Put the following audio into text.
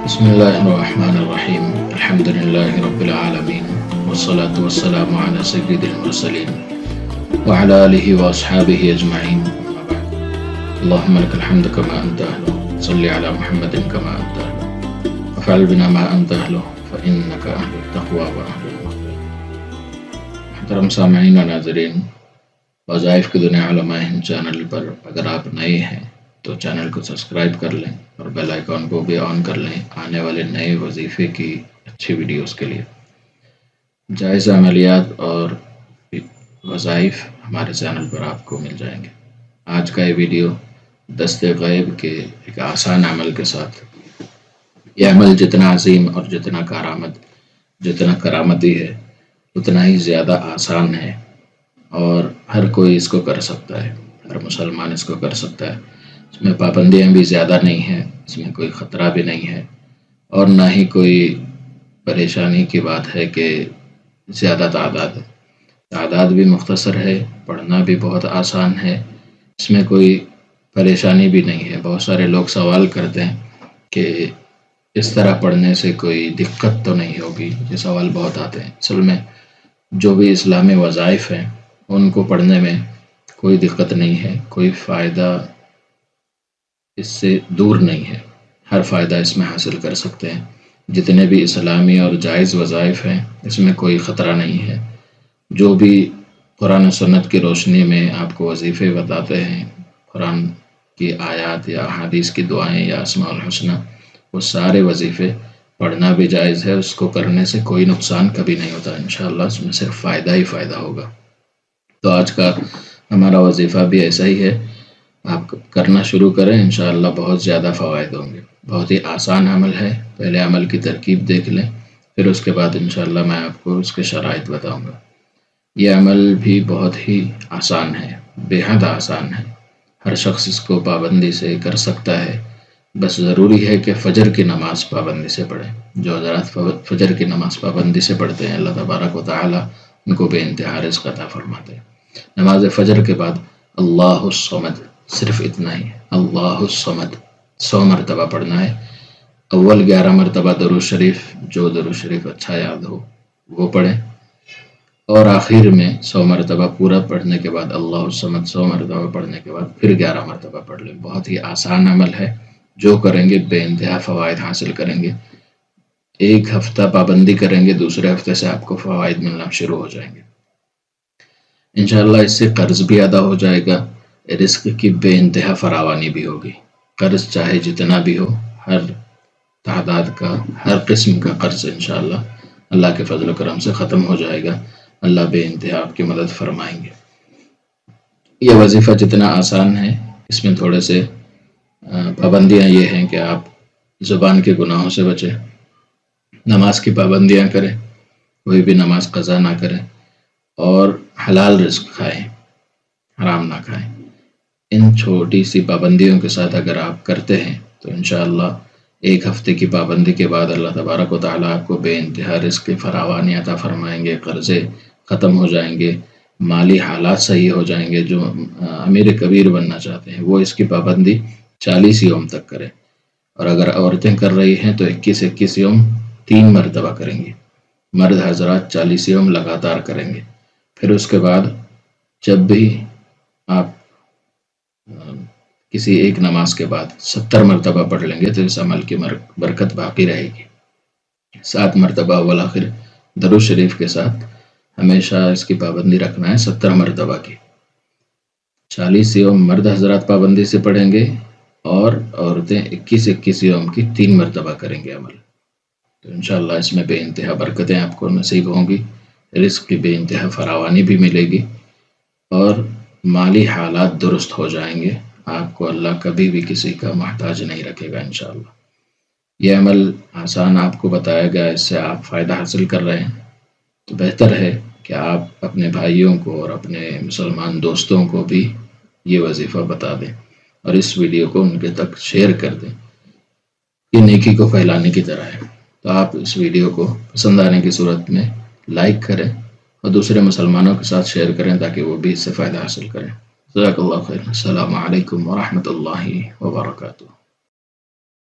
بسم الله الرحمن الرحيم الحمد لله رب العالمين والصلاة والسلام على سيد المرسلين وعلى آله وأصحابه أجمعين أما بعد اللهم لك الحمد كما أنت أهله صل على محمد كما أنت أهله وفعل بنا ما أنت أهله فإنك أهل التقوى وأهل المغفرة. محترم سامعین و ناظرین، وظائف کی دنیا علماء ہند چینل پر اگر آپ نئے ہیں تو چینل کو سبسکرائب کر لیں اور بیل آئیکن کو بھی آن کر لیں آنے والے نئے وظیفے کی اچھی ویڈیوز کے لیے۔ جائز عملیات اور وظائف ہمارے چینل پر آپ کو مل جائیں گے۔ آج کا یہ ویڈیو دست غیب کے ایک آسان عمل کے ساتھ، یہ عمل جتنا عظیم اور جتنا کرامتی ہے اتنا ہی زیادہ آسان ہے اور ہر کوئی اس کو کر سکتا ہے، ہر مسلمان اس کو کر سکتا ہے۔ اس میں پابندیاں بھی زیادہ نہیں ہیں، اس میں کوئی خطرہ بھی نہیں ہے اور نہ ہی کوئی پریشانی کی بات ہے کہ زیادہ تعداد بھی مختصر ہے، پڑھنا بھی بہت آسان ہے، اس میں کوئی پریشانی بھی نہیں ہے۔ بہت سارے لوگ سوال کرتے ہیں کہ اس طرح پڑھنے سے کوئی دقت تو نہیں ہوگی، یہ سوال بہت آتے ہیں۔ اصل میں جو بھی اسلامی وظائف ہیں ان کو پڑھنے میں کوئی دقت نہیں ہے، کوئی فائدہ اس سے دور نہیں ہے، ہر فائدہ اس میں حاصل کر سکتے ہیں۔ جتنے بھی اسلامی اور جائز وظائف ہیں اس میں کوئی خطرہ نہیں ہے۔ جو بھی قرآن و سنت کی روشنی میں آپ کو وظیفے بتاتے ہیں، قرآن کی آیات یا احادیث کی دعائیں یا اسماء الحسنہ، وہ سارے وظیفے پڑھنا بھی جائز ہے، اس کو کرنے سے کوئی نقصان کبھی نہیں ہوتا، انشاءاللہ اس میں صرف فائدہ ہی فائدہ ہوگا۔ تو آج کا ہمارا وظیفہ بھی ایسا ہی ہے، آپ کرنا شروع کریں، انشاءاللہ بہت زیادہ فوائد ہوں گے۔ بہت ہی آسان عمل ہے، پہلے عمل کی ترکیب دیکھ لیں، پھر اس کے بعد انشاءاللہ میں آپ کو اس کے شرائط بتاؤں گا۔ یہ عمل بھی بہت ہی آسان ہے، بے حد آسان ہے، ہر شخص اس کو پابندی سے کر سکتا ہے، بس ضروری ہے کہ فجر کی نماز پابندی سے پڑھیں۔ جو حضرات فجر کی نماز پابندی سے پڑھتے ہیں اللہ تبارک و تعالی ان کو بے انتہا رزق عطا فرماتے ہیں۔ نماز فجر کے بعد اللہ الصمد، صرف اتنا ہی، اللہ الصمد 100 مرتبہ پڑھنا ہے۔ اول 11 مرتبہ درود شریف، جو درود شریف اچھا یاد ہو وہ پڑھیں، اور آخر میں 100 مرتبہ پورا پڑھنے کے بعد اللہ الصمد 100 مرتبہ پڑھنے کے بعد پھر 11 مرتبہ پڑھ لیں۔ بہت ہی آسان عمل ہے، جو کریں گے بے انتہا فوائد حاصل کریں گے۔ ایک ہفتہ پابندی کریں گے، دوسرے ہفتے سے آپ کو فوائد ملنا شروع ہو جائیں گے۔ انشاءاللہ اس سے قرض بھی ادا ہو جائے گا، رزق کی بے انتہا فراوانی بھی ہوگی۔ قرض چاہے جتنا بھی ہو، ہر تعداد کا، ہر قسم کا قرض انشاءاللہ اللہ کے فضل و کرم سے ختم ہو جائے گا، اللہ بے انتہا آپ کی مدد فرمائیں گے۔ یہ وظیفہ جتنا آسان ہے اس میں تھوڑے سے پابندیاں یہ ہیں کہ آپ زبان کے گناہوں سے بچیں، نماز کی پابندیاں کریں، کوئی بھی نماز قضا نہ کریں، اور حلال رزق کھائیں، حرام نہ کھائیں۔ ان چھوٹی سی پابندیوں کے ساتھ اگر آپ کرتے ہیں تو انشاءاللہ ایک ہفتے کی پابندی کے بعد اللہ تبارک و تعالیٰ آپ کو بے انتہا رزق کی فراوانی عطا فرمائیں گے، قرضے ختم ہو جائیں گے، مالی حالات صحیح ہو جائیں گے۔ جو امیر کبیر بننا چاہتے ہیں وہ اس کی پابندی 40 یوم تک کریں، اور اگر عورتیں کر رہی ہیں تو 21 یوم 3 مرتبہ کریں گے۔ مرد حضرات 40 یوم لگاتار کریں گے۔ پھر اس کے بعد جب بھی آپ کسی ایک نماز کے بعد 70 مرتبہ پڑھ لیں گے تو اس عمل کی برکت باقی رہے گی۔ 7 مرتبہ اول آخر درود شریف کے ساتھ ہمیشہ اس کی پابندی رکھنا ہے، 70 مرتبہ کی۔ 40 یوم مرد حضرات پابندی سے پڑھیں گے اور عورتیں 21 یوم کی 3 مرتبہ کریں گے عمل۔ تو انشاءاللہ اس میں بے انتہا برکتیں آپ کو نصیب ہوں گی، رزق کی بے انتہا فراوانی بھی ملے گی، اور مالی حالات درست ہو جائیں گے۔ آپ کو اللہ کبھی بھی کسی کا محتاج نہیں رکھے گا انشاءاللہ۔ یہ عمل آسان آپ کو بتایا گیا، اس سے آپ فائدہ حاصل کر رہے ہیں تو بہتر ہے کہ آپ اپنے بھائیوں کو اور اپنے مسلمان دوستوں کو بھی یہ وظیفہ بتا دیں اور اس ویڈیو کو ان کے تک شیئر کر دیں۔ یہ نیکی کو پھیلانے کی طرح ہے، تو آپ اس ویڈیو کو پسند آنے کی صورت میں لائک کریں اور دوسرے مسلمانوں کے ساتھ شیئر کریں تاکہ وہ بھی اس سے فائدہ حاصل کریں۔ جزاک اللہ خیر۔ السلام علیکم ورحمۃ اللہ وبرکاتہ۔